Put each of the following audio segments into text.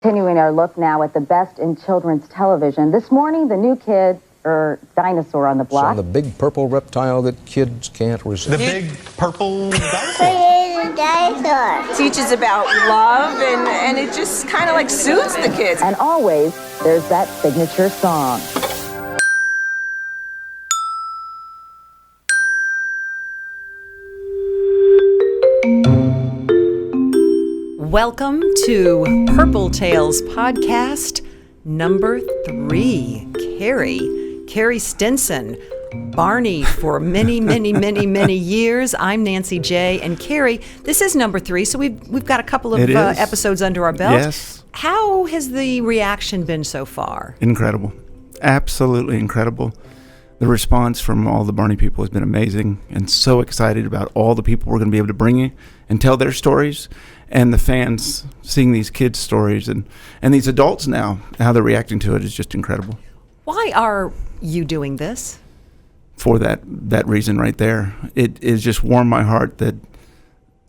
Continuing our look now at the best in children's television. This morning, the new kid, or dinosaur on the block. So the big purple reptile that kids can't resist. The big purple dinosaur. It is a dinosaur. Teaches about love, and it just kind of like soothes the kids. And always, there's that signature song. Welcome to Purple Tales podcast number 3. Carey Stinson, Barney for many years. I'm Nancy J. And Carey, this is number 3, so we've got a couple of episodes under our belt. Yes. How has the reaction been so far? Incredible. Absolutely incredible. The response from all the Barney people has been amazing, and so excited about all the people we're going to be able to bring in and tell their stories, and the fans seeing these kids' stories and these adults now, how they're reacting to it is just incredible. Why are you doing this? For that reason right there. It is just warmed my heart that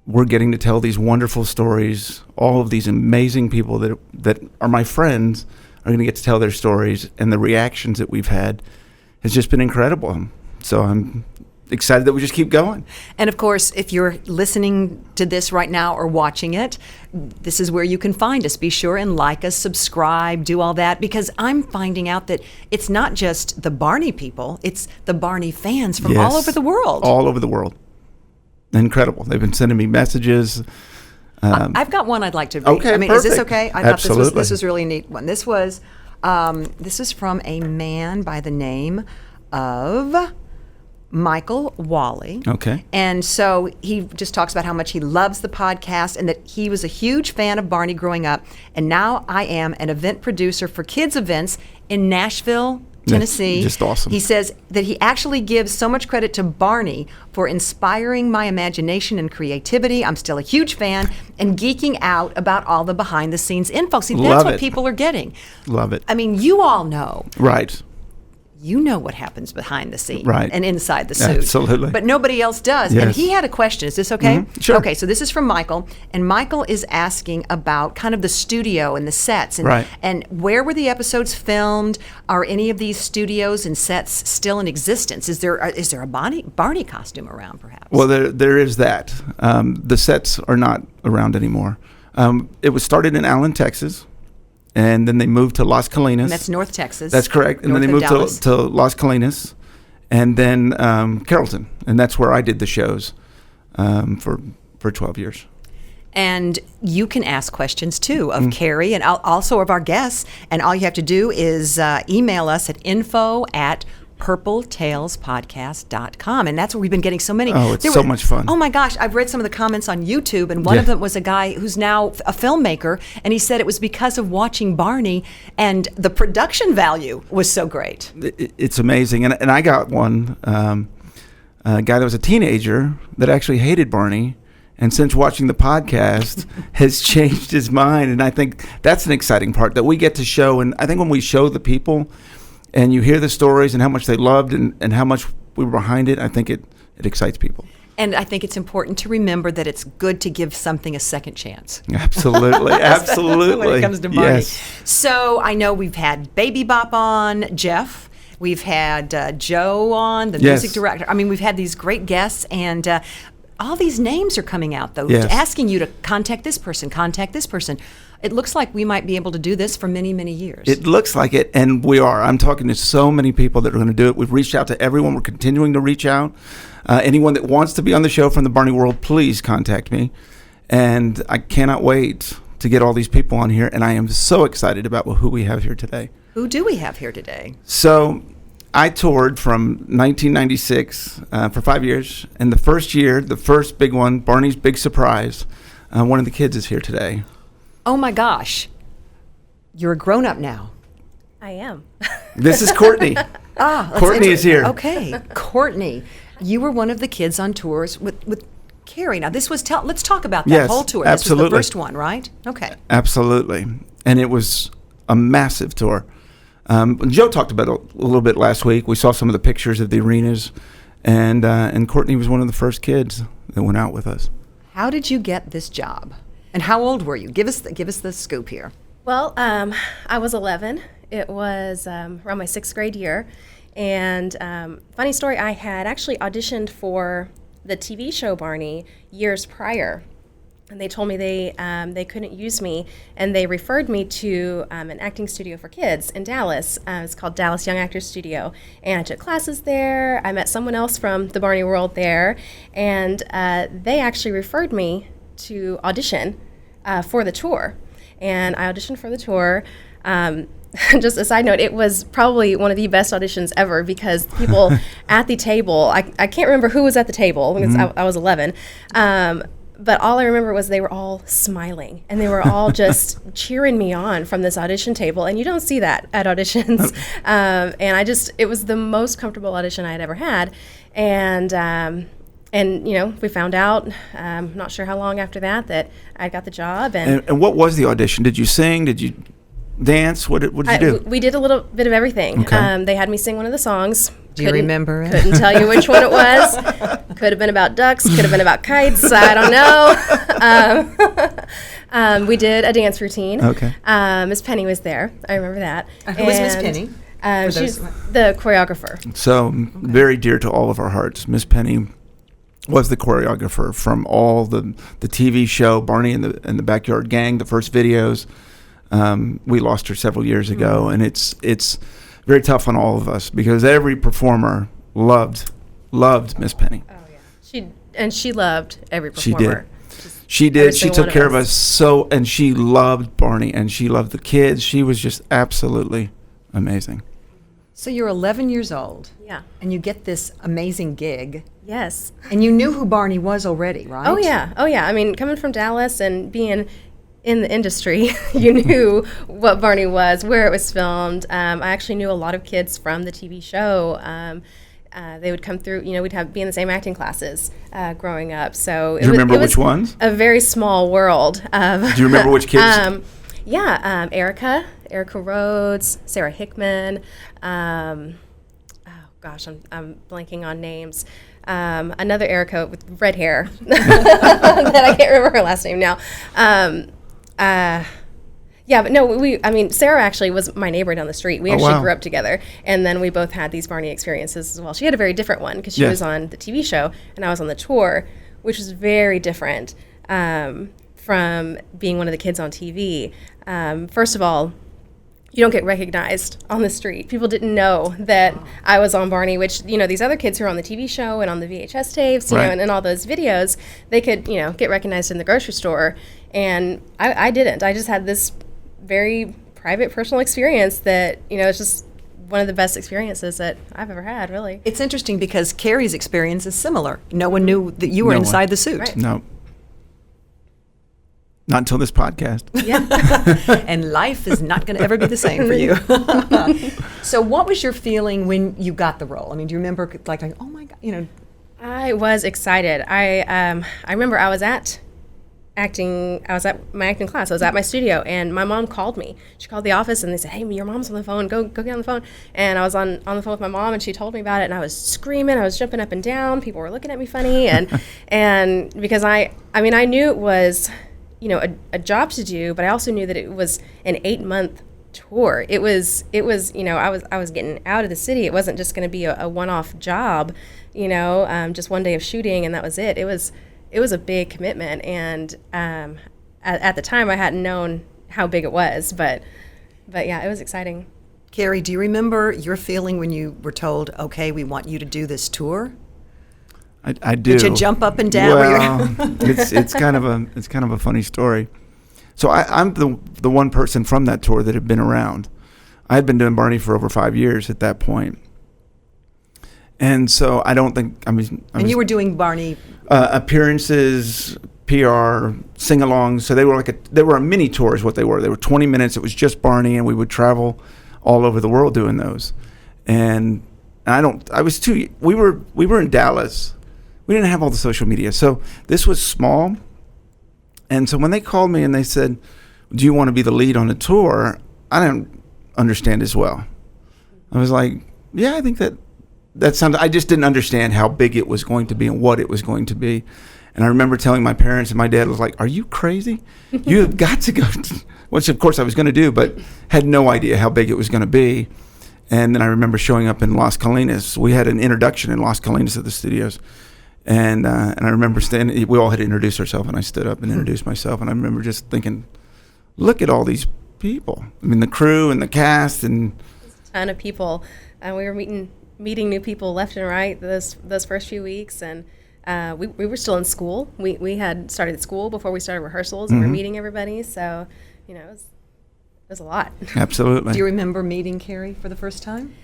we're getting to tell these wonderful stories. All of these amazing people that are my friends are going to get to tell their stories, and the reactions that we've had has just been incredible. So I'm excited that we just keep going. And of course, if you're listening to this right now or watching it, this is where you can find us. Be sure and like us, subscribe, do all that, because I'm finding out that it's not just the Barney people, it's the Barney fans from all over the world. All over the world. Incredible. They've been sending me messages. I've got one I'd like to read. Okay, perfect. Is this okay? I Absolutely. thought this was really a neat one. This is from a man by the name of Michael Wally. Okay. And so he just talks about how much he loves the podcast and that he was a huge fan of Barney growing up. And now I am an event producer for kids events in Nashville, Tennessee. Just awesome. He says that he actually gives so much credit to Barney for inspiring my imagination and creativity. I'm still a huge fan and geeking out about all the behind the scenes info. See, that's Love what it. people are getting. Love it. I mean, you all know. Right. You know what happens behind the scene Right. and inside the suit. Absolutely. But nobody else does. Yes. And he had a question. Is this okay? Mm-hmm. Sure. Okay, so this is from Michael. And Michael is asking about kind of the studio and the sets. And, Right. and where were the episodes filmed? Are any of these studios and sets still in existence? Is there a Barney costume around, perhaps? Well, there is that. The sets are not around anymore. It was started in Allen, Texas, and then they moved to Las Colinas. And that's North Texas. That's correct. And then they north moved of Dallas. to Las Colinas, and then Carrollton, and that's where I did the shows for 12 years. And you can ask questions, too, of Carey and also of our guests. And all you have to do is email us at info@purpletalespodcast.com. And that's where we've been getting so many. Oh, it's so much fun. Oh, my gosh. I've read some of the comments on YouTube, and one of them was a guy who's now a filmmaker, and he said it was because of watching Barney, and the production value was so great. It's amazing. And I got one, a guy that was a teenager that actually hated Barney, and since watching the podcast has changed his mind. And I think that's an exciting part that we get to show. And I think when we show the people and you hear the stories and how much they loved and how much we were behind it, I think it excites people. And I think it's important to remember that it's good to give something a second chance. Absolutely. Absolutely. When it comes to Barney. Yes. So I know we've had Baby Bop on, Jeff. We've had Joe on, the music director. I mean, we've had these great guests, and all these names are coming out, though, asking you to contact this person, contact this person. It looks like we might be able to do this for many years. It looks like it, and we are. I'm talking to so many people that are going to do it. We've reached out to everyone. We're continuing to reach out. Anyone that wants to be on the show from the Barney world, please contact me. And I cannot wait to get all these people on here, and I am so excited about who we have here today. Who do we have here today? So I toured from 1996 for 5 years, and the first year, the first big one, Barney's Big Surprise, one of the kids is here today. Oh my gosh, you're a grown-up now. I am. This is Courtney. Courtney is here. Okay, Courtney, you were one of the kids on tours with Carey. Now this was, let's talk about that whole tour. Absolutely. This was the first one, right? Okay. Absolutely, and it was a massive tour. Joe talked about it a little bit last week. We saw some of the pictures of the arenas, and Courtney was one of the first kids that went out with us. How did you get this job? And how old were you? Give us the scoop here. Well, I was 11. It was around my 6th grade year. And funny story, I had actually auditioned for the TV show Barney years prior. And they told me they couldn't use me, and they referred me to an acting studio for kids in Dallas. It's called Dallas Young Actors Studio, and I took classes there. I met someone else from the Barney world there, and they actually referred me to audition for the tour. And I auditioned for the tour. Just a side note, it was probably one of the best auditions ever because people at the table, I can't remember who was at the table because I was 11. But all I remember was they were all smiling, and they were all just cheering me on from this audition table. And you don't see that at auditions. And it was the most comfortable audition I had ever had. And we found out, not sure how long after that I got the job. And what was the audition? Did you sing? Did you dance? What did you do? We did a little bit of everything. Okay. They had me sing one of the songs. Do you remember it? Couldn't tell you which one it was. Could have been about ducks. Could have been about kites. I don't know. We did a dance routine. Okay. Miss Penny was there. I remember that. Who was Miss Penny? She's the choreographer. So very dear to all of our hearts. Miss Penny was the choreographer from all the TV show Barney and the Backyard Gang, the first videos. We lost her several years ago, and it's very tough on all of us because every performer loved Miss Penny. Oh yeah, she loved every performer. She did. She took care of us and she loved Barney, and she loved the kids. She was just absolutely amazing. So you're 11 years old. Yeah. And you get this amazing gig. Yes. And you knew who Barney was already, right? Oh yeah. I mean, coming from Dallas and being in the industry, you knew what Barney was, where it was filmed. I actually knew a lot of kids from the TV show. They would come through, we'd be in the same acting classes growing up. So Do you remember which ones? A very small world. Do you remember which kids? Erica Rhodes, Sarah Hickman. I'm blanking on names. Another Erica with red hair that I can't remember her last name now. Sarah actually was my neighbor down the street. We actually grew up together, and then we both had these Barney experiences as well. She had a very different one because she was on the TV show, and I was on the tour, which was very different from being one of the kids on TV. First of all, you don't get recognized on the street. People didn't know that I was on Barney, which, these other kids who are on the TV show and on the VHS tapes, and all those videos, they could, get recognized in the grocery store. And I didn't. I just had this very private, personal experience that, it's just one of the best experiences that I've ever had, really. It's interesting because Carey's experience is similar. No one knew that you were inside the suit. Right. No. Not until this podcast. Yeah. And life is not going to ever be the same for you. So what was your feeling when you got the role? I mean, do you remember like oh my God, I was excited. I remember I was at my acting class. I was at my studio, and my mom called me. She called the office, and they said, "Hey, your mom's on the phone. Go get on the phone." And I was on the phone with my mom, and she told me about it, and I was screaming. I was jumping up and down. People were looking at me funny, and because I knew it was, a job to do, but I also knew that it was an 8-month tour. It was, I was getting out of the city. It wasn't just going to be a one-off job, just one day of shooting, and that was it. It was a big commitment, and at the time I hadn't known how big it was, but yeah, it was exciting. Carey, do you remember your feeling when you were told, okay, we want you to do this tour? I do. Did you jump up and down? Well, it's kind of a funny story. So I'm the one person from that tour that had been around. I had been doing Barney for over 5 years at that point. And so I don't think, and you were doing Barney appearances, PR, sing-alongs. So they were a mini tour is what they were. They were 20 minutes. It was just Barney, and we would travel all over the world doing those. And we were in Dallas. We didn't have all the social media. So this was small. And so when they called me and they said, "Do you want to be the lead on the tour?" I didn't understand as well. I was like, yeah, I think that sounds, I just didn't understand how big it was going to be and what it was going to be. And I remember telling my parents, and my dad was like, "Are you crazy? You have got to go," which of course I was going to do, but had no idea how big it was going to be. And then I remember showing up in Las Colinas. We had an introduction in Las Colinas at the studios. And I remember standing, we all had to introduce ourselves, and I stood up and introduced myself. And I remember just thinking, look at all these people. I mean, the crew and the cast and A ton of people. We were meeting new people left and right those first few weeks, and we were still in school. We had started school before we started rehearsals, and we were meeting everybody. So, it was a lot. Absolutely. Do you remember meeting Carey for the first time?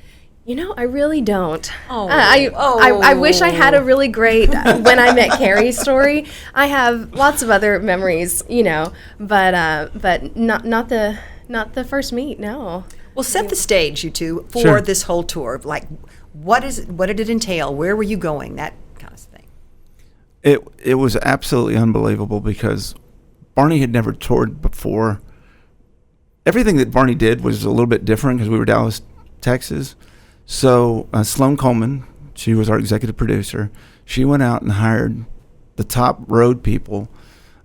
I really don't. Oh. I wish I had a really great when I met Carey story. I have lots of other memories, but not the first meet. No. Well, set the stage, you two, for Sure. this whole tour. Like, what did it entail? Where were you going? That kind of thing. It was absolutely unbelievable because Barney had never toured before. Everything that Barney did was a little bit different because we were Dallas, Texas. So Sloan Coleman, she was our executive producer. She went out and hired the top road people.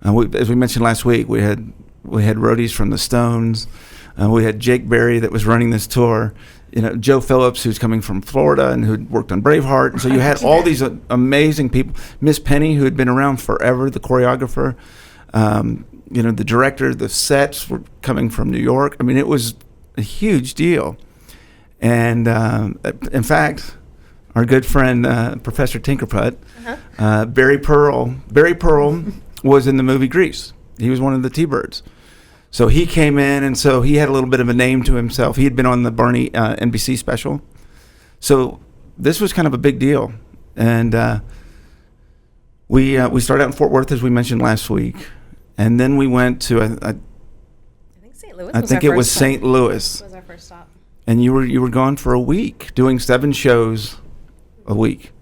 As we mentioned last week, we had roadies from the Stones. We had Jake Berry that was running this tour. Joe Phillips, who's coming from Florida and who'd worked on Braveheart. And so you had all these amazing people. Miss Penny, who had been around forever, the choreographer. The director, the sets were coming from New York. I mean, it was a huge deal. And in fact, our good friend, Professor Tinkerput, Barry Pearl was in the movie Grease. He was one of the T-Birds. So he came in, and so he had a little bit of a name to himself. He had been on the Barney NBC special. So this was kind of a big deal. And we started out in Fort Worth, as we mentioned last week. And then we went to, I think St. Louis. I think it was St. Louis. Was our first stop. And you were gone for a week, doing 7 shows a week.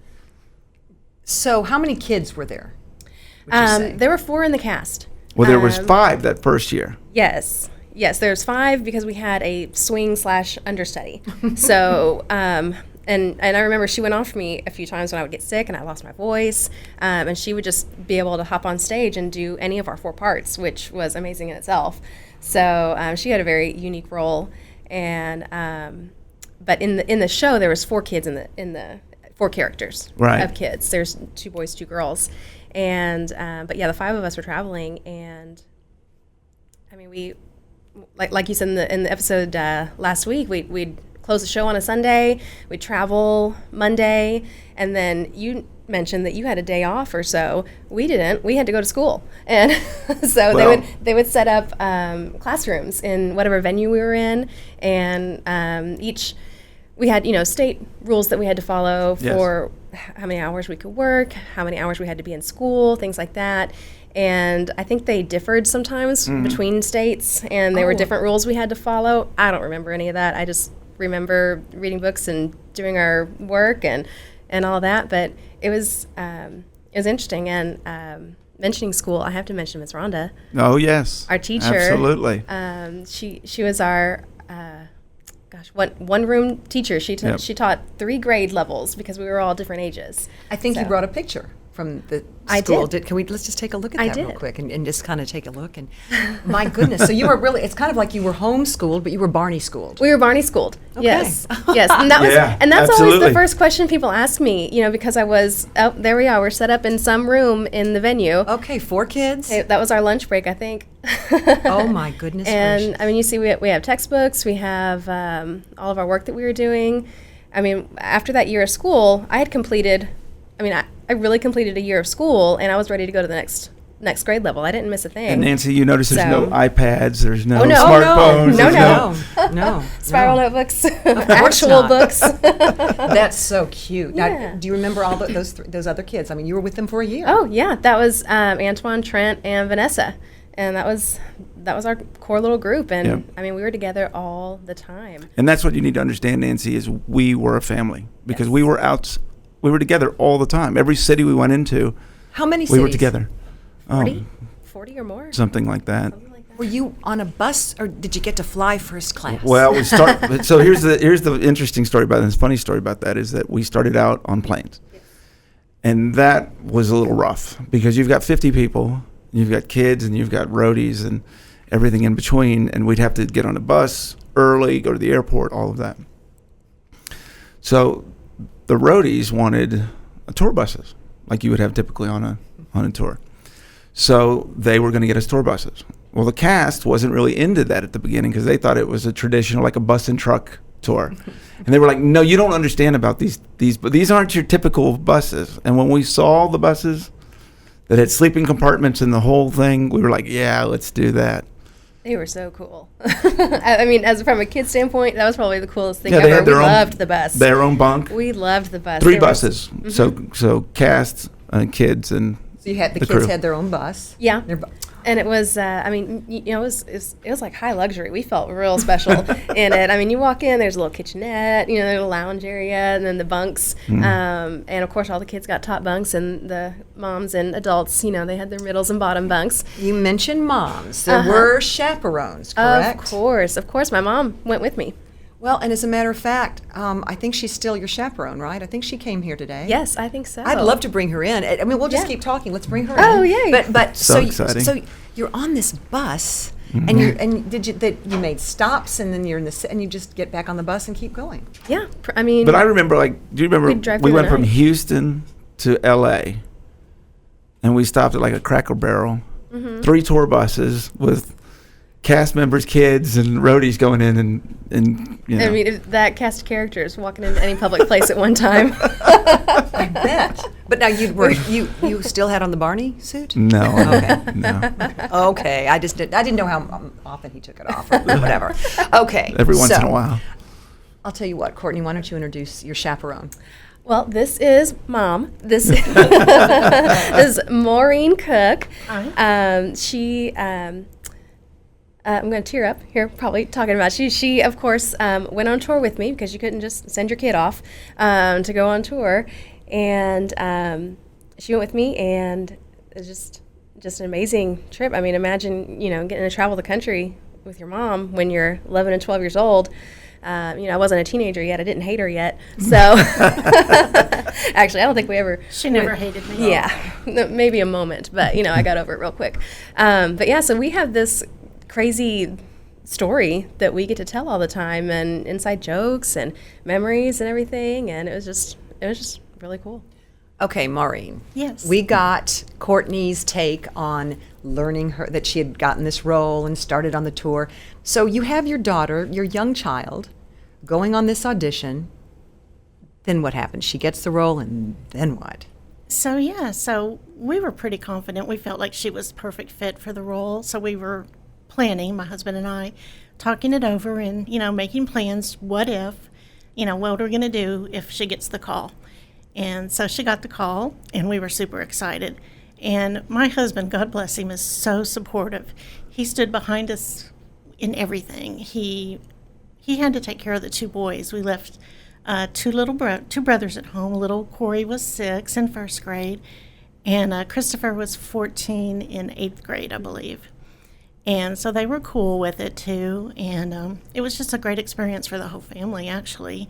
So, how many kids were there? Would you say? There were 4 in the cast. Well, there was 5 that first year. Yes, there's 5 because we had a swing / understudy. So, and I remember she went off me a few times when I would get sick and I lost my voice, and she would just be able to hop on stage and do any of our 4 parts, which was amazing in itself. So she had a very unique role, and but in the show there was 4 kids in the 4 characters of kids. There's 2 boys, 2 girls, and but yeah, the 5 of us were traveling, and I mean we like you said in the episode last week, we'd close the show on a Sunday, we'd travel Monday, and then you mentioned that you had a day off or so. We didn't. We had to go to school, and so they would set up classrooms in whatever venue we were in, and we had state rules that we had to follow for how many hours we could work, how many hours we had to be in school, things like that. And I think they differed sometimes between states, and there were different rules we had to follow. I don't remember any of that. I just remember reading books and doing our work and all that. But it was interesting. And mentioning school, I have to mention Miss Rhonda. Oh yes, our teacher. Absolutely. She was our one room teacher. She taught 3 grade levels because we were all different ages. I think you brought a picture from the I school. did. Let's just take a look at that real quick and just kind of take a look. And my goodness, so you were really, it's kind of like you were homeschooled, but you were Barney schooled. We were Barney schooled. Okay. Yes. Yes. And that's absolutely. always the first question people ask me, because I was, there we are, we're set up in some room in the venue. Okay, 4 kids. That was our lunch break, I think. Oh my goodness And gracious. I mean, you see, we have textbooks, we have all of our work that we were doing. I mean, after that year of school, I really completed a year of school, and I was ready to go to the next grade level. I didn't miss a thing. And Nancy, you notice there's no iPads, there's no no. smartphones. No. Spiral notebooks, course actual not. books. That's so cute. Yeah. Now, do you remember all those other kids? I mean, you were with them for a year. Oh yeah, that was Antoine, Trent, and Vanessa, and that was our core little group. And Yep. I mean, we were together all the time. And that's what you need to understand, Nancy, is we were a family because we were together all the time. Every city we went into, How many we cities? were together. 40 or more. Something like that. Were you on a bus, or did you get to fly first class? Well, we start. So here's the interesting story about this. Funny story about that is that we started out on planes, And that was a little rough because you've got 50 people, you've got kids, and you've got roadies and everything in between. And we'd have to get on a bus early, go to the airport, all of that. So the roadies wanted tour buses like you would have typically on a tour. So they were going to get us tour buses. Well, the cast wasn't really into that at the beginning because they thought it was a traditional, like a bus and truck tour. And they were like, no, you don't understand about these, but these aren't your typical buses. And when we saw the buses that had sleeping compartments and the whole thing, we were like, yeah, let's do that. They were so cool. I mean, as from a kid standpoint, that was probably the coolest thing Yeah, ever. they had their We own, loved the bus. Their own bunk. We loved the bus. 3 They were- buses. So cast, kids, and So you had the The kids crew. had their own bus. Yeah. Their bu- And it was, I mean, it was like high luxury. We felt real special in it. I mean, you walk in, there's a little kitchenette, there's a lounge area, and then the bunks. And of course, all the kids got top bunks, and the moms and adults, they had their middles and bottom bunks. You mentioned moms. There were chaperones, correct? Of course, my mom went with me. Well, and as a matter of fact, I think she's still your chaperone, right? I think she came here today. Yes, I think so. I'd love to bring her in. I mean, we'll just Yeah. keep talking. Let's bring her Oh, in. yay. But So exciting. So you're on this bus, and you made stops, and then and you just get back on the bus and keep going. Yeah, I mean. But I remember, do you remember We'd drive we through went the from night. Houston to LA and we stopped at like a Cracker Barrel, 3 tour buses with cast members, kids, and roadies going in and I mean, if that cast of characters walking into any public place at one time. I bet. But now you still had on the Barney suit? no, Okay. no. Okay, I didn't know how often he took it off or whatever. Okay. Every once in so, a while. I'll tell you what, Courtney, why don't you introduce your chaperone? Well, this is Mom. This is Maureen Cook. She. I'm going to tear up here, probably talking about she of course went on tour with me because you couldn't just send your kid off to go on tour, and she went with me, and it was just an amazing trip. I mean, imagine getting to travel the country with your mom when you're 11 and 12 years old. I wasn't a teenager yet. I didn't hate her yet. So actually, I don't think we ever. She never hated me. Yeah, maybe a moment, but I got over it real quick. But yeah, so we have this crazy story that we get to tell all the time, and inside jokes and memories and everything, and it was just really cool. Okay, Maureen. Yes. We got Courtney's take on learning that she had gotten this role and started on the tour. So you have your daughter, your young child, going on this audition. Then what happens? She gets the role, and then what? So we were pretty confident. We felt like she was perfect fit for the role. So we were planning, my husband and I, talking it over and, making plans. What if, what we're going to do if she gets the call. And so she got the call, and we were super excited. And my husband, God bless him, is so supportive. He stood behind us in everything. He had to take care of the 2 boys. We left 2 brothers at home. Little Corey was 6 in 1st grade, and Christopher was 14 in 8th grade, I believe. And so they were cool with it too, and it was just a great experience for the whole family, actually.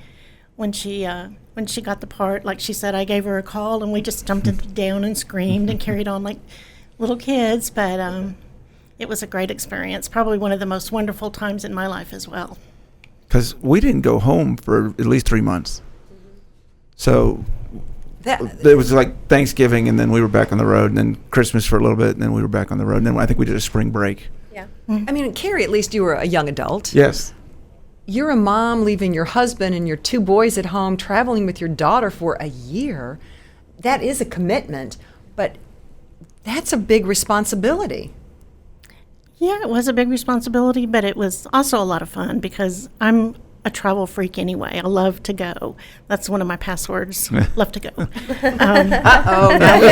When she got the part, like she said, I gave her a call, and we just jumped down and screamed and carried on like little kids. But it was a great experience, probably one of the most wonderful times in my life as well. Because we didn't go home for at least 3 months. So it was like Thanksgiving, and then we were back on the road, and then Christmas for a little bit, and then we were back on the road. And then I think we did a spring break. Yeah. I mean, Carey, at least you were a young adult. Yes. You're a mom leaving your husband and your 2 boys at home, traveling with your daughter for a year. That is a commitment, but that's a big responsibility. Yeah, it was a big responsibility, but it was also a lot of fun because I'm a travel freak anyway. I love to go. That's one of my passwords. Love to go. Uh-oh, now we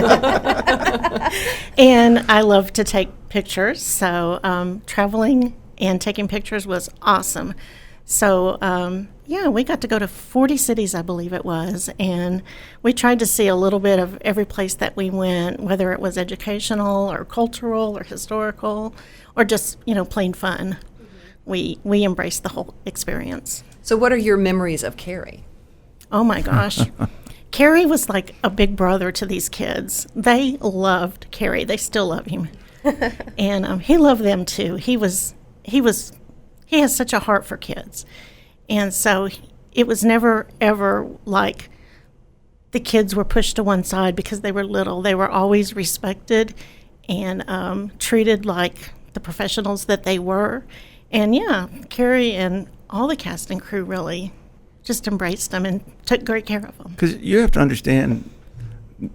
know. And I love to take pictures. So traveling and taking pictures was awesome. So yeah, we got to go to 40 cities, I believe it was, and we tried to see a little bit of every place that we went, whether it was educational or cultural or historical or just, plain fun. We embraced the whole experience. So what are your memories of Carey? Oh my gosh. Carey was like a big brother to these kids. They loved Carey. They still love him. And he loved them too. He has such a heart for kids. And so it was never, ever like the kids were pushed to one side because they were little. They were always respected and treated like the professionals that they were. And yeah, Carey and all the cast and crew really just embraced them and took great care of them. Because you have to understand,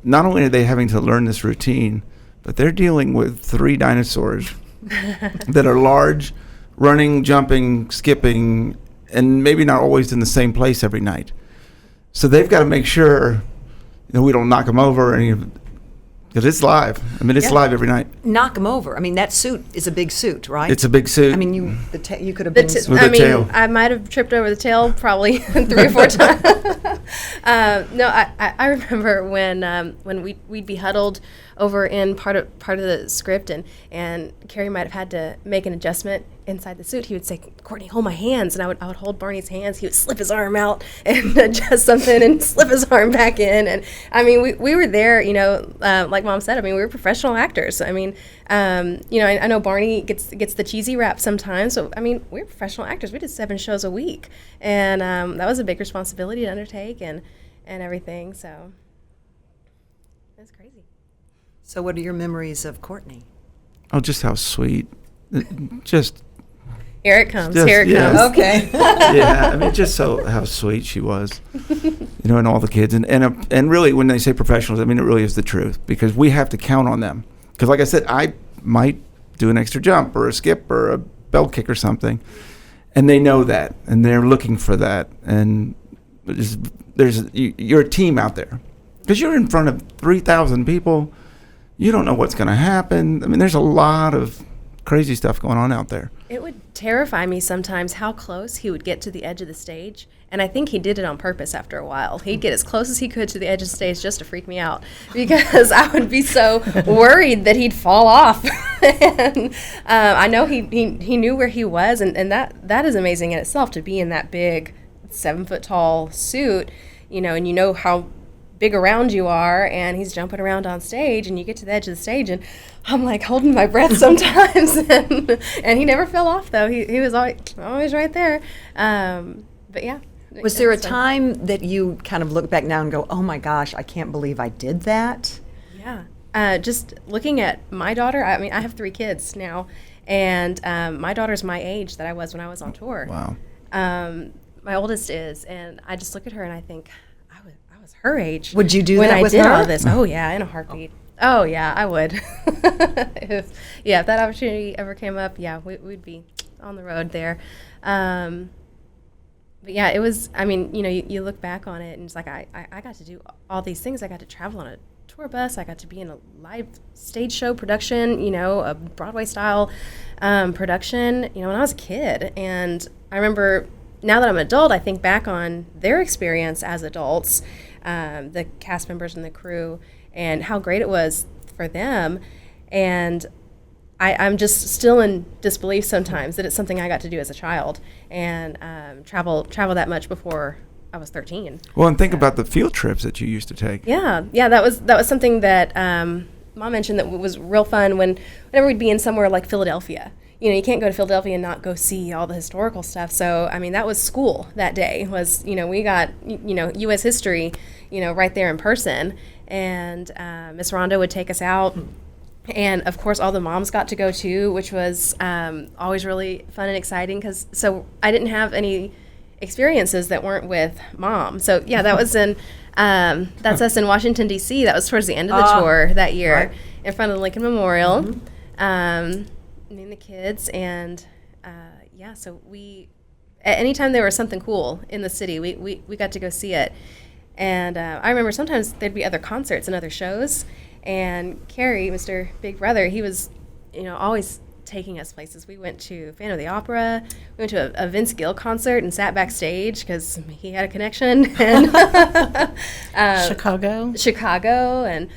not only are they having to learn this routine, but they're dealing with 3 dinosaurs that are large, running, jumping, skipping, and maybe not always in the same place every night. So they've got to make sure we don't knock them over, because it's live. I mean, it's live every night. Knock them over. I mean, that suit is a big suit, right? It's a big suit. I mean, you could have been. tail. I might have tripped over the tail probably 3 or 4 times. No, I remember when we'd be huddled over in part of the script, and Carey might have had to make an adjustment inside the suit. He would say, "Courtney, hold my hands," and I would hold Barney's hands. He would slip his arm out and adjust something and slip his arm back in. And I mean, we were there, like Mom said. I mean, we were professional actors. I mean, I know Barney gets the cheesy rap sometimes. So I mean, we were professional actors. We did 7 shows a week, and that was a big responsibility to undertake and everything. So that's crazy. So, what are your memories of Courtney? Oh, just how sweet. Just. Here it comes. Just, Here it yeah. comes. Okay. Yeah, I mean, just how sweet she was, and all the kids, and really, when they say professionals, I mean, it really is the truth, because we have to count on them. Because, like I said, I might do an extra jump or a skip or a belt kick or something, and they know that, and they're looking for that, and you're a team out there, because you're in front of 3,000 people. You don't know what's going to happen. I mean, there's a lot of crazy stuff going on out there. It would terrify me sometimes how close he would get to the edge of the stage. And I think he did it on purpose after a while. He'd get as close as he could to the edge of the stage just to freak me out, because I would be so worried that he'd fall off. And I know he knew where he was, and that is amazing in itself, to be in that big 7-foot-tall suit, and how big around you are, and he's jumping around on stage, and you get to the edge of the stage, and I'm like holding my breath sometimes, and he never fell off though. He was always right there. But yeah. Was there a time that you kind of look back now and go, "Oh my gosh, I can't believe I did that"? Yeah. Just looking at my daughter, I mean, I have 3 kids now, and my daughter's my age that I was when I was on tour. Wow. My oldest is, and I just look at her and I think, I was her age. Would you do when that I with did her? all this? Oh yeah, in a heartbeat. Oh yeah, I would. if that opportunity ever came up, yeah, we'd be on the road there. But yeah, it was. I mean, you look back on it, and it's like I got to do all these things. I got to travel on a tour bus. I got to be in a live stage show production. A Broadway style production. When I was a kid, and I remember. Now that I'm an adult, I think back on their experience as adults, the cast members and the crew, and how great it was for them. And I'm just still in disbelief sometimes that it's something I got to do as a child, and travel that much before I was 13. Well, and think about the field trips that you used to take. Yeah, that was something that Mom mentioned that was real fun whenever we'd be in somewhere like Philadelphia. You can't go to Philadelphia and not go see all the historical stuff. So, I mean, that was school that day. We got, U.S. history, right there in person. And Miss Rhonda would take us out. And, of course, all the moms got to go, too, which was always really fun and exciting. So I didn't have any experiences that weren't with Mom. So, yeah, that was that's us in Washington, D.C. That was towards the end of the tour that year, right, in front of the Lincoln Memorial. Mm-hmm. Me and the kids, and so at any time there was something cool in the city, we got to go see it. And I remember sometimes there'd be other concerts and other shows, and Carey, Mr. Big Brother, he was always taking us places. We went to Phantom of the Opera, we went to a Vince Gill concert and sat backstage because he had a connection, and Chicago, and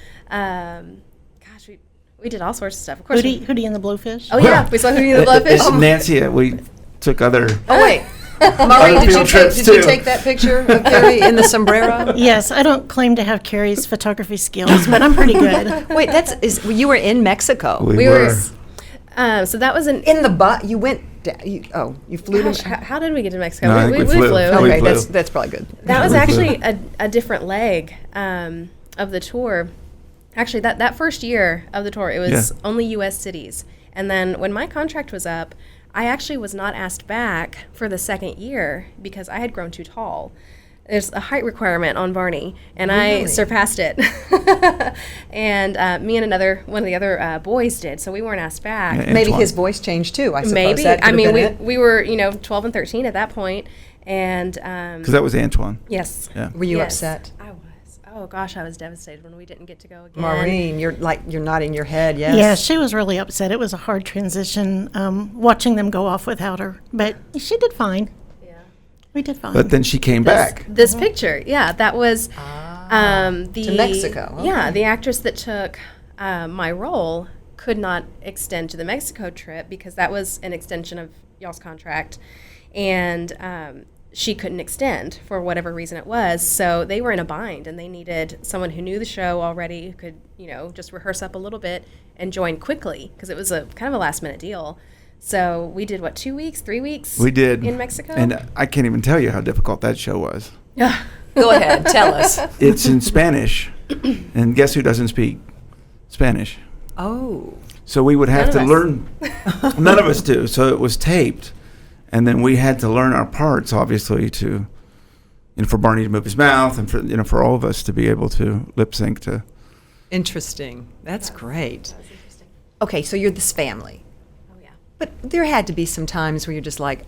we did all sorts of stuff. Of course, Hootie and the Blowfish. Oh yeah, we saw Hootie and the Blowfish. Nancy, we took other. Oh wait, Maureen, did field trips, you too. take that picture of Carey in the sombrero? Yes, I don't claim to have Carrie's photography skills, but I'm pretty good. Wait, you were in Mexico. We were. So that was In the bus, you went. You flew Gosh, to. how did we get to Mexico? No, I think we flew. Okay, flew. that's probably good. That was we actually a different leg of the tour. Actually, that first year of the tour, it was only U.S. cities. And then when my contract was up, I actually was not asked back for the second year because I had grown too tall. There's a height requirement on Barney, and I surpassed it. And me and one of the other boys did, so we weren't asked back. Yeah, Maybe Antoine. his voice changed too. I suppose. Maybe. That could I have mean, been it. we were 12 and 13 at that point, and Because that was Antoine. yes. Yeah. Were you Yes, upset? I was. Oh gosh, I was devastated when we didn't get to go again. Maureen, you're nodding your head. Yes. Yeah, she was really upset. It was a hard transition watching them go off without her, but she did fine. Yeah. We did fine. But then she came back. This picture, yeah, that was to Mexico. Yeah, the actress that took my role could not extend to the Mexico trip because that was an extension of y'all's contract, and she couldn't extend for whatever reason it was. So they were in a bind, and they needed someone who knew the show already, who could just rehearse up a little bit and join quickly because it was a kind of a last minute deal. So we did 2 weeks, 3 weeks? We did. In Mexico? And I can't even tell you how difficult that show was. Yeah. Go ahead, tell us. It's in Spanish. And guess who doesn't speak Spanish? Oh. So we would have None to of learn. None of us do. So it was taped. And then we had to learn our parts, obviously, for Barney to move his mouth and for all of us to be able to lip sync to. Interesting. That's great. Okay, so you're this family. Oh, yeah. But there had to be some times where you're just like,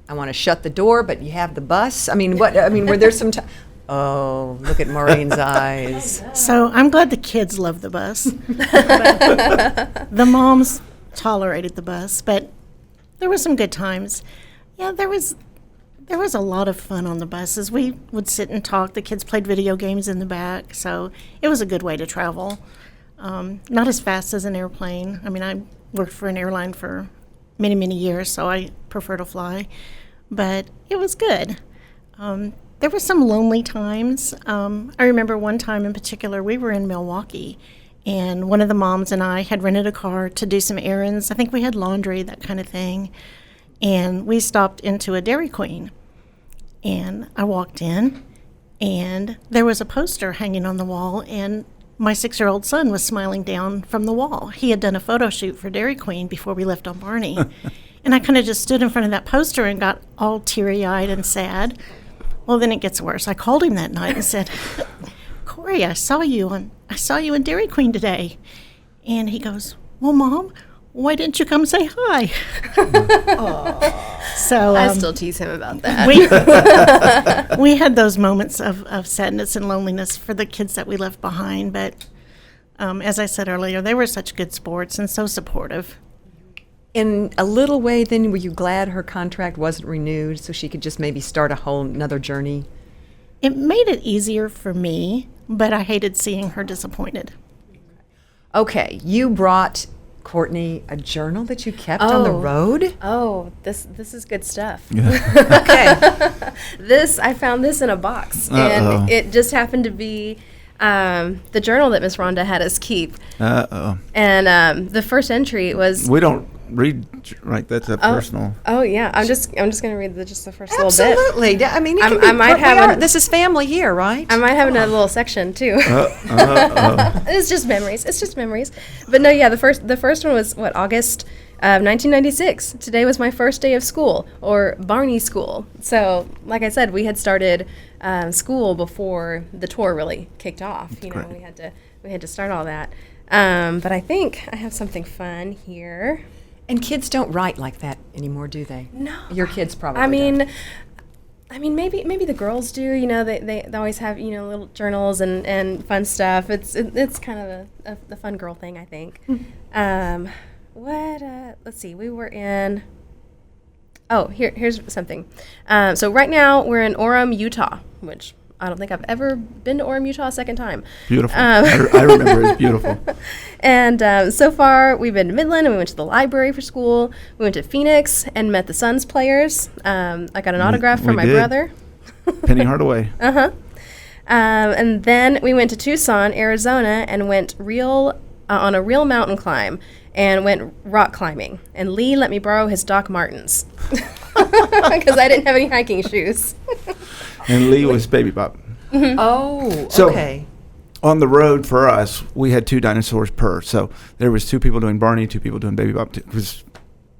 I want to shut the door, but you have the bus. I mean, were there some times? Oh, look at Maureen's eyes. So I'm glad the kids love the bus. The moms tolerated the bus, but there were some good times. Yeah, there was a lot of fun on the buses. We would sit and talk. The kids played video games in the back, so it was a good way to travel. Not as fast as an airplane. I mean, I worked for an airline for many, many years, so I prefer to fly. But it was good. There were some lonely times. I remember one time in particular, we were in Milwaukee, and one of the moms and I had rented a car to do some errands. I think we had laundry, that kind of thing. And we stopped into a Dairy Queen. And I walked in, and there was a poster hanging on the wall, and my 6-year-old son was smiling down from the wall. He had done a photo shoot for Dairy Queen before we left on Barney. And I kind of just stood in front of that poster and got all teary-eyed and sad. Well, then it gets worse. I called him that night and said, Corey, I saw you in Dairy Queen today. And he goes, well, Mom, why didn't you come say hi? So I still tease him about that. we had those moments of sadness and loneliness for the kids that we left behind. But as I said earlier, they were such good sports and so supportive. In a little way, then, were you glad her contract wasn't renewed so she could just maybe start a whole another journey? It made it easier for me, but I hated seeing her disappointed. Okay, you brought Courtney a journal that you kept on the road? Oh, this is good stuff. Okay. I found this in a box, and it just happened to be the journal that Miss Rhonda had us keep. And the first entry was. We don't read, right? That's a personal. Oh yeah, I'm just gonna read just the first little bit. Absolutely. I mean, I might have this is family here, right? I might have another little section too. It's just memories. It's just memories. But no, yeah, the first one was August of 1996. Today was my first day of school, or Barney school. So, like I said, we had started school before the tour really kicked off. Correct. We had to start all that. But I think I have something fun here. And kids don't write like that anymore, do they? No. Your kids probably I mean, don't. maybe the girls do. They always have little journals and fun stuff. It's kind of the fun girl thing, I think. Let's see. We were in. Oh, here's something. So right now we're in Orem, Utah, which I don't think I've ever been to Orem, Utah a second time. Beautiful. I remember it's beautiful. And so far, we've been to Midland, and we went to the library for school. We went to Phoenix and met the Suns players. I got an autograph from my brother. Penny Hardaway. And then we went to Tucson, Arizona, and went on a real mountain climb and went rock climbing. And Lee let me borrow his Doc Martens because I didn't have any hiking shoes. And Lee was Baby Bop. Oh, So, okay. On the road for us, we had 2 dinosaurs per. So there was 2 people doing Barney, 2 people doing Baby Bop. Because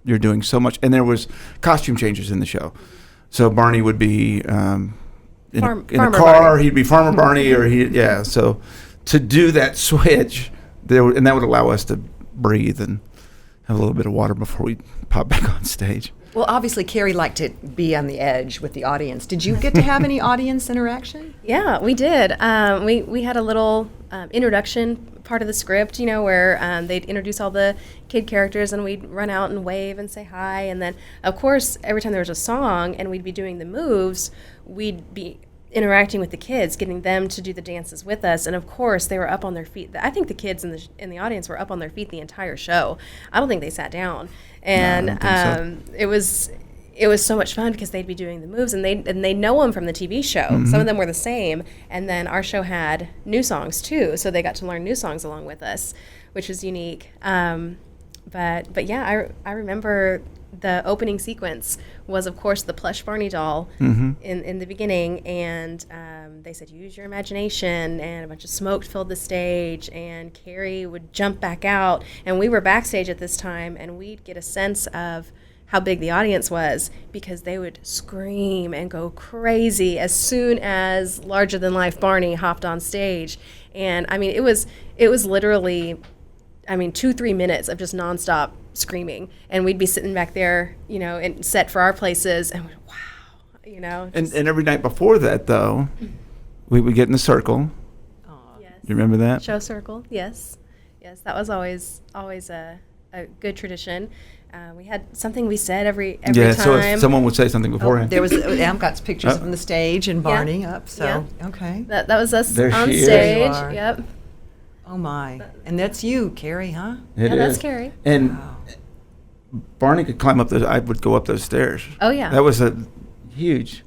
you're doing so much. And there was costume changes in the show. So Barney would be in a Farmer car. Barney. He'd be Farmer Barney, or So to do that switch, and that would allow us to breathe and have a little bit of water before we pop back on stage. Well, obviously, Carey liked to be on the edge with the audience. Did you get to have any audience interaction? Yeah, we did. We had a little introduction part of the script, where they'd introduce all the kid characters, and we'd run out and wave and say hi. And then, of course, every time there was a song and we'd be doing the moves, we'd be interacting with the kids, getting them to do the dances with us. And of course, they were up on their feet. I think the kids in the audience were up on their feet the entire show. I don't think they sat down. And No, I don't think so. it was so much fun because they'd be doing the moves, and they know them from the TV show. Mm-hmm. Some of them were the same, and then our show had new songs too, so they got to learn new songs along with us, which was unique. But yeah, I remember the opening sequence was, of course, the plush Barney doll in the beginning, and they said, use your imagination, and a bunch of smoke filled the stage, and Carey would jump back out, and we were backstage at this time, and we'd get a sense of how big the audience was, because they would scream and go crazy as soon as larger-than-life Barney hopped on stage. And, I mean, it was literally, 2-3 minutes of just nonstop screaming, and we'd be sitting back there, and set for our places, and wow, And every night before that, though, we would get in the circle. Yes. You remember that? Show circle, yes, that was always a good tradition. We had something we said every time. So if someone would say something beforehand. There was, got pictures from the stage and Barney up, so, Yeah. okay. That was us There on she is. stage. There you are. Yep. Oh, my. And that's you, Carey, huh? It Yeah, that's is. Carey. And Wow. Barney could climb up I would go up those stairs. Oh, yeah. That was a huge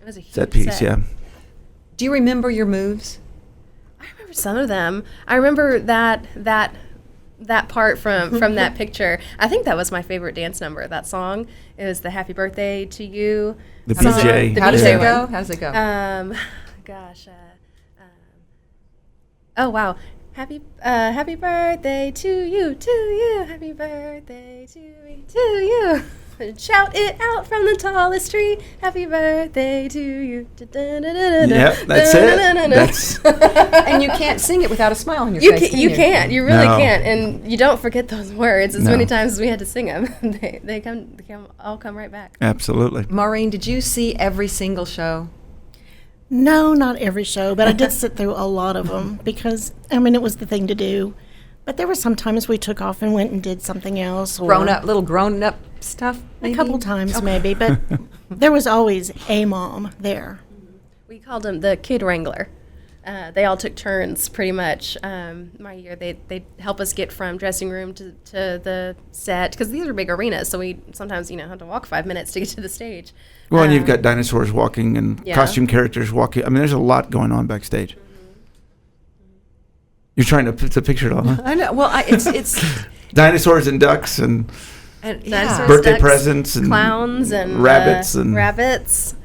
It was a huge set piece, set. yeah. Do you remember your moves? I remember some of them. I remember that part from that picture. I think that was my favorite dance number, that song. It was the Happy Birthday to You The song. BJ. The How does BJ it go? one. How does it go? Gosh. Oh, wow. Happy birthday to you, happy birthday to you. Shout it out from the tallest tree, happy birthday to you. Yeah, that's it. That's And you can't sing it without a smile on your You face. can't, you can't, you really No. can't, and you don't forget those words as No. many times as we had to sing them. They all come right back. absolutely. Maureen, did you see every single show? No, not every show, but I did sit through a lot of them because, it was the thing to do. But there were some times we took off and went and did something else. Or Little grown-up stuff, maybe? A couple times maybe, but there was always a mom there. We called him the Kid Wrangler. They all took turns pretty much. My year, they'd help us get from dressing room to the set, because these are big arenas, so we sometimes, have to walk 5 minutes to get to the stage. Well, and you've got dinosaurs walking and Yeah. costume characters walking. There's a lot going on backstage. You're trying to picture it all, huh? I know. Well, it's Dinosaurs and ducks and yeah. Dinosaurs, birthday ducks, presents and clowns and rabbits and rabbits.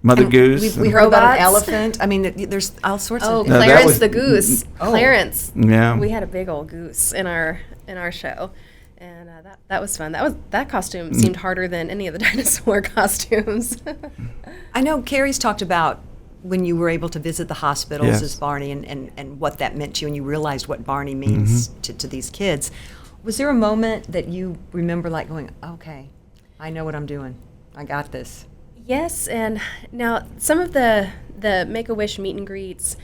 Mother And Goose. We and- heard about an Robots. elephant. There's all sorts Oh, of. No, that Clarence was- the goose. Oh. Clarence. Yeah. We had a big old goose in our show, and that was fun. That costume seemed harder than any of the dinosaur costumes. I know Carey's talked about when you were able to visit the hospitals Yes. as Barney and what that meant to you, and you realized what Barney means to these kids. Was there a moment that you remember like going, okay, I know what I'm doing. I got this. Yes, and now some of the Make-A-Wish meet and greets,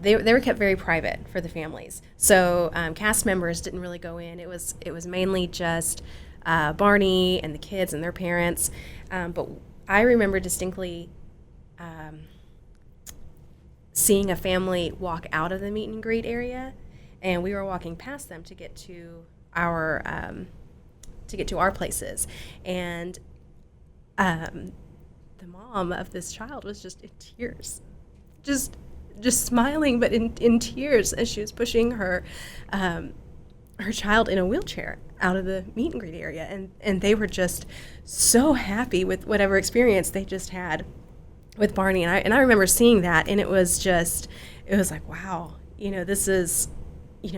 they were kept very private for the families. So cast members didn't really go in. It was mainly just Barney and the kids and their parents. But I remember distinctly seeing a family walk out of the meet and greet area, and we were walking past them to get to our places, and the mom of this child was just in tears, just smiling, but in tears as she was pushing her child in a wheelchair out of the meet and greet area, and they were just so happy with whatever experience they just had with Barney, and I remember seeing that, and it was like, wow, this is,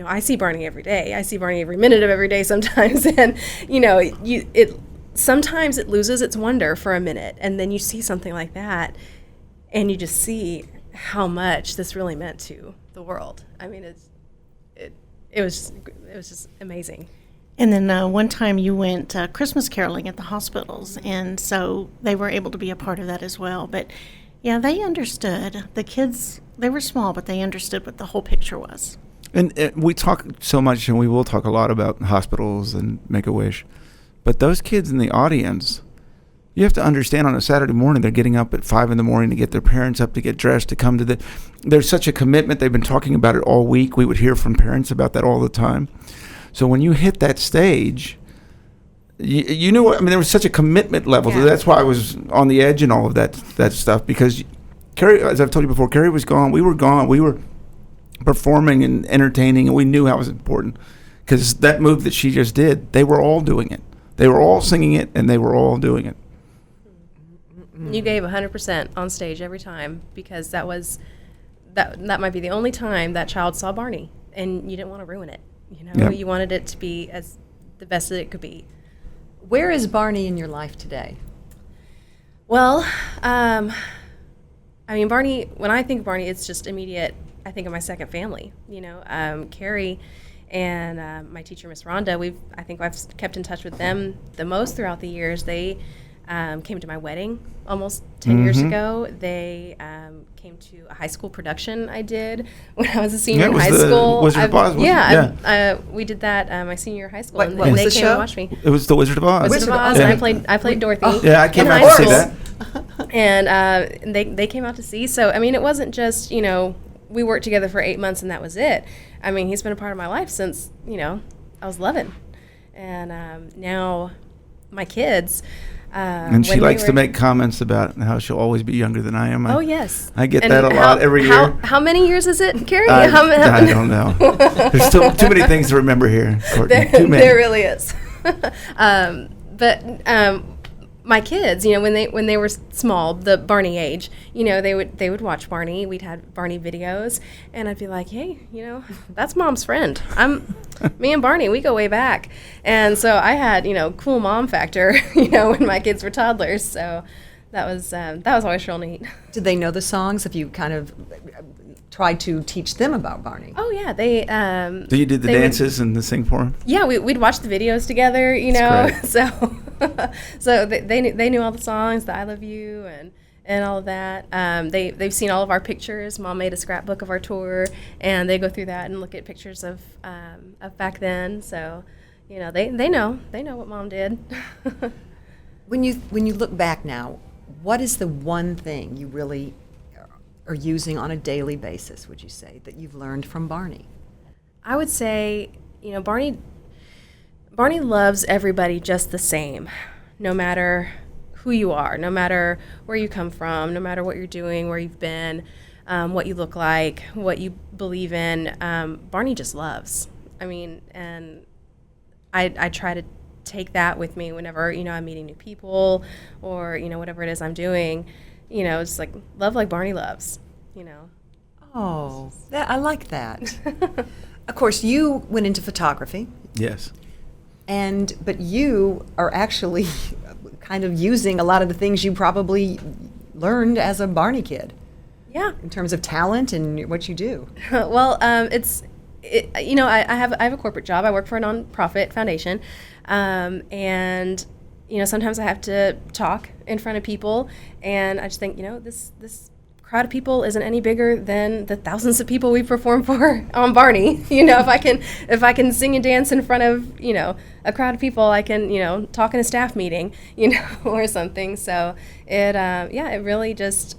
I see Barney every day. I see Barney every minute of every day sometimes, and sometimes it loses its wonder for a minute, and then you see something like that, and you just see how much this really meant to the world. I mean, it was just amazing. And then one time you went Christmas caroling at the hospitals, and so they were able to be a part of that as well. But yeah, they understood. The kids, they were small, but they understood what the whole picture was. And we talk so much, and we will talk a lot about hospitals and Make-A-Wish. But those kids in the audience, you have to understand, on a Saturday morning, they're getting up at 5 a.m. to get their parents up, to get dressed, to come to there's such a commitment. They've been talking about it all week. We would hear from parents about that all the time. So when you hit that stage, you know, there was such a commitment level. Yeah. That's why I was on the edge and all of that stuff, because Carey, as I've told you before, Carey was gone. We were gone. We were performing and entertaining, and we knew how it was important, because that move that she just did, they were all doing it. They were all singing it, and they were all doing it. You gave 100% on stage every time, because that might be the only time that child saw Barney, and you didn't want to ruin it. Yep. You wanted it to be as the best that it could be. Where is Barney in your life today? Well, Barney, when I think of Barney, it's just immediate. I think of my second family, Carey and my teacher, Miss Rhonda. I think I've kept in touch with them the most throughout the years. They came to my wedding almost 10 years ago. They came to a high school production I did when I was a senior in high school. Wizard of Oz, we did that my senior year of high school, What and was they the came show? and watched me. It was the Wizard of Oz. Wizard of Oz, Yeah. and I played Dorothy. Yeah, I came in out high to see school. that. And they came out to see. So, it wasn't just, we worked together for 8 months and that was it. He's been a part of my life since, I was 11. And now my kids. And she likes to make comments about how she'll always be younger than I am. Oh, yes. I get that a lot every year. How many years is it, Carey? I don't know. There's still too many things to remember here, Courtney. Too many. There really is. But my kids, when they were small, the Barney age, they would watch Barney. We'd had Barney videos, and I'd be like, hey, that's Mom's friend. Me and Barney, we go way back. And so I had, cool mom factor, when my kids were toddlers. So that was always real neat. Did they know the songs? Have you kind of tried to teach them about Barney? Oh yeah, they. Do you do the dances and the sing for them? Yeah, we'd watch the videos together, That's So, so they knew all the songs, the "I Love You" and all of that. They've seen all of our pictures. Mom made a scrapbook of our tour, and they go through that and look at pictures of back then. So, they know what Mom did. When you look back now, what is the one thing you really are using on a daily basis, would you say, that you've learned from Barney? I would say, Barney loves everybody just the same, no matter who you are, no matter where you come from, no matter what you're doing, where you've been, what you look like, what you believe in. Barney just loves. And I try to take that with me whenever, I'm meeting new people or, whatever it is I'm doing. It's like, love like Barney loves, Oh, I like that. Of course, you went into photography. Yes. But you are actually kind of using a lot of the things you probably learned as a Barney kid. Yeah. In terms of talent and what you do. Well, I have a corporate job. I work for a nonprofit foundation, and sometimes I have to talk in front of people, and I just think this crowd of people isn't any bigger than the thousands of people we perform for on Barney. If I can sing and dance in front of a crowd of people, I can talk in a staff meeting or something. So it really just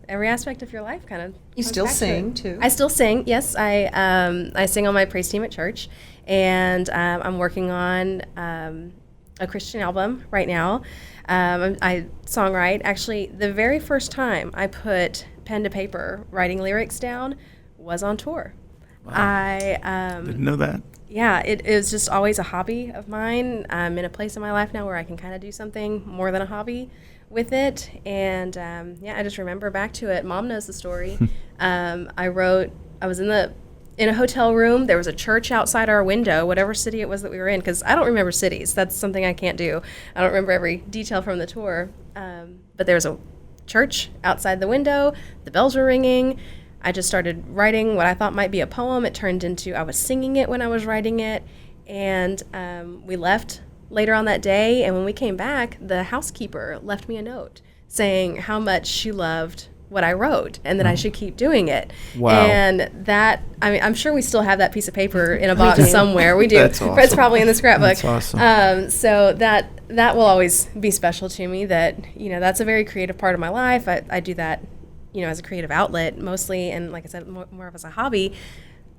every aspect of your life kind of. You still sing too? I still sing. Yes, I sing on my praise team at church, and I'm working on a Christian album right now. I songwrite. Actually, the very first time I put pen to paper writing lyrics down was on tour. Wow. I didn't know that. Yeah, it was just always a hobby of mine. I'm in a place in my life now where I can kind of do something more than a hobby with it. And I just remember back to it. Mom knows the story. I was in a hotel room. There was a church outside our window, whatever city it was that we were in, because I don't remember cities. That's something I can't do. I don't remember every detail from the tour. But there was a church outside the window. The bells were ringing. I just started writing what I thought might be a poem. It turned into I was singing it when I was writing it. And we left later on that day. And when we came back, the housekeeper left me a note saying how much she loved what I wrote and that I should keep doing it. Wow. And that, I'm sure we still have that piece of paper in a box somewhere. We do. That's awesome. It's probably in the scrapbook. That's awesome. So that will always be special to me, that, that's a very creative part of my life. I do that, as a creative outlet mostly, and like I said, more of as a hobby.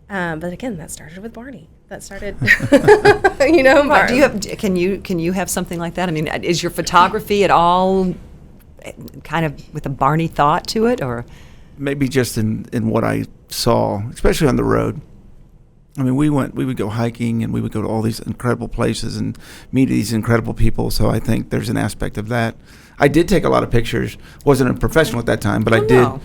But again, that started with Barney. That started, Do you have, can you have something like that? I mean, is your photography at all kind of with a Barney thought to it, or? Maybe just in what I saw, especially on the road. I mean, we would go hiking, and we would go to all these incredible places and meet these incredible people. So I think there's an aspect of that. I did take a lot of pictures. Wasn't a professional at that time, but I did. No.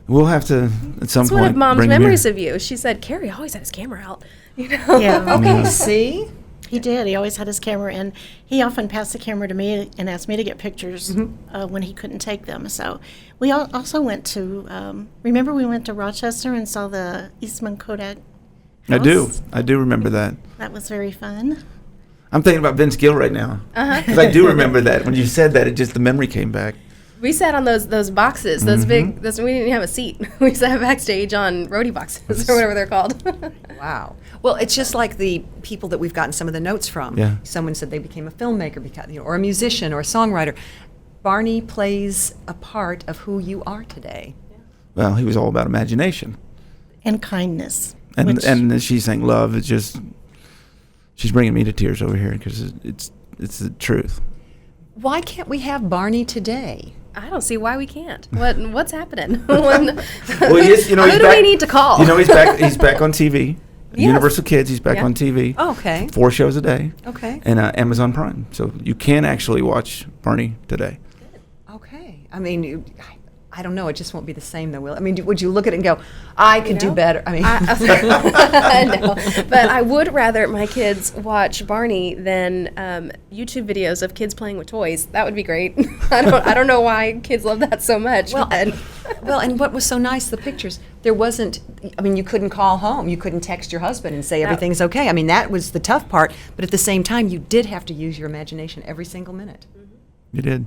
We'll have to at some It's point. one of Mom's bring him memories here. of you. She said, Carey always had his camera out. Yeah. Okay, see? He did. He always had his camera, and he often passed the camera to me and asked me to get pictures when he couldn't take them. So we also went to, remember we went to Rochester and saw the Eastman Kodak house? I do remember that. That was very fun. I'm thinking about Vince Gill right now. Because I do remember that. When you said that, the memory came back. We sat on those boxes, those big, we didn't even have a seat. We sat backstage on roadie boxes or whatever they're called. Wow. Well, it's just like the people that we've gotten some of the notes from. Yeah. Someone said they became a filmmaker, or a musician, or a songwriter. Barney plays a part of who you are today. Well, he was all about imagination. And kindness. And she's saying love. It's just, she's bringing me to tears over here because it's the truth. Why can't we have Barney today? I don't see why we can't. What's happening? Who do we need to call? He's back. He's back on TV. Yes. Universal Kids. He's back Yeah. on TV. Oh, okay. 4 shows a day. Okay. And Amazon Prime. So you can actually watch Barney today. Okay. I mean, I don't know. It just won't be the same, though, will it? I mean, would you look at it and go, I could do better? I mean, No, but I would rather my kids watch Barney than YouTube videos of kids playing with toys. That would be great. I don't know why kids love that so much. Well, but well, and what was so nice, the pictures, there wasn't, I mean, you couldn't call home. You couldn't text your husband and say everything's okay. I mean, that was the tough part. But at the same time, you did have to use your imagination every single minute. You did.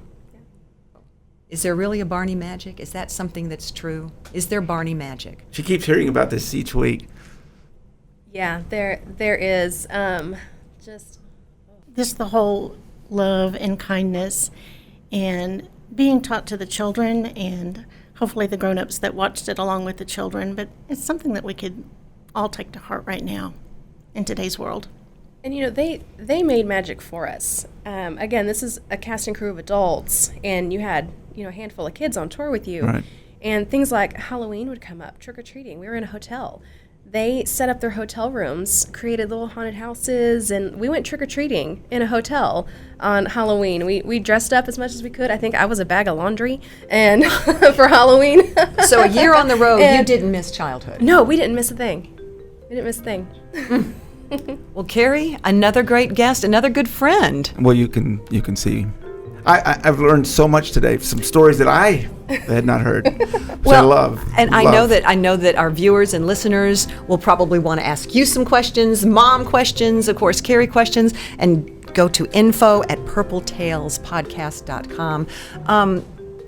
Is there really a Barney magic? Is that something that's true? Is there Barney magic? She keeps hearing about this each week. yeah, there is Just the whole love and kindness and being taught to the children and hopefully the grown-ups that watched it along with the children. But it's something that we could all take to heart right now in today's world. And they made magic for us. Again, this is a cast and crew of adults, and you had a handful of kids on tour with you. Right. And things like Halloween would come up, trick or treating. We were in a hotel. They set up their hotel rooms, created little haunted houses, and we went trick or treating in a hotel on Halloween. We dressed up as much as we could. I think I was a bag of laundry, and for Halloween. So a year on the road, you didn't miss childhood. No, we didn't miss a thing. We didn't miss a thing. Well, Carey, another great guest, another good friend. Well, you can see. I've learned so much today. Some stories that I had not heard, which I love. And I know that our viewers and listeners will probably want to ask you some questions, Mom questions, of course, Carey questions, and go to info@purpletalespodcast.com.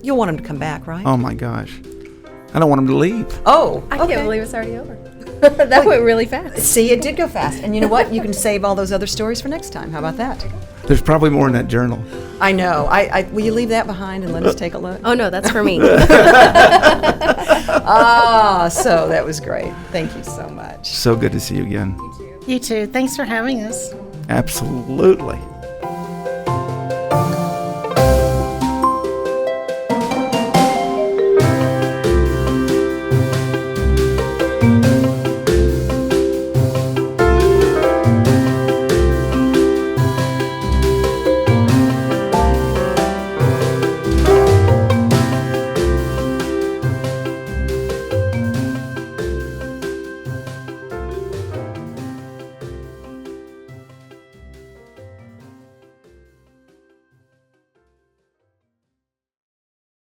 You'll want them to come back, right? Oh my gosh, I don't want them to leave. Oh, I can't believe it's already over. That went really fast. See, it did go fast. And you know what? You can save all those other stories for next time. How about that? There's probably more in that journal. I know. Will you leave that behind and let us take a look? Oh, no, that's for me. So that was great. Thank you so much. So good to see you again. You too. Thanks for having us. Absolutely.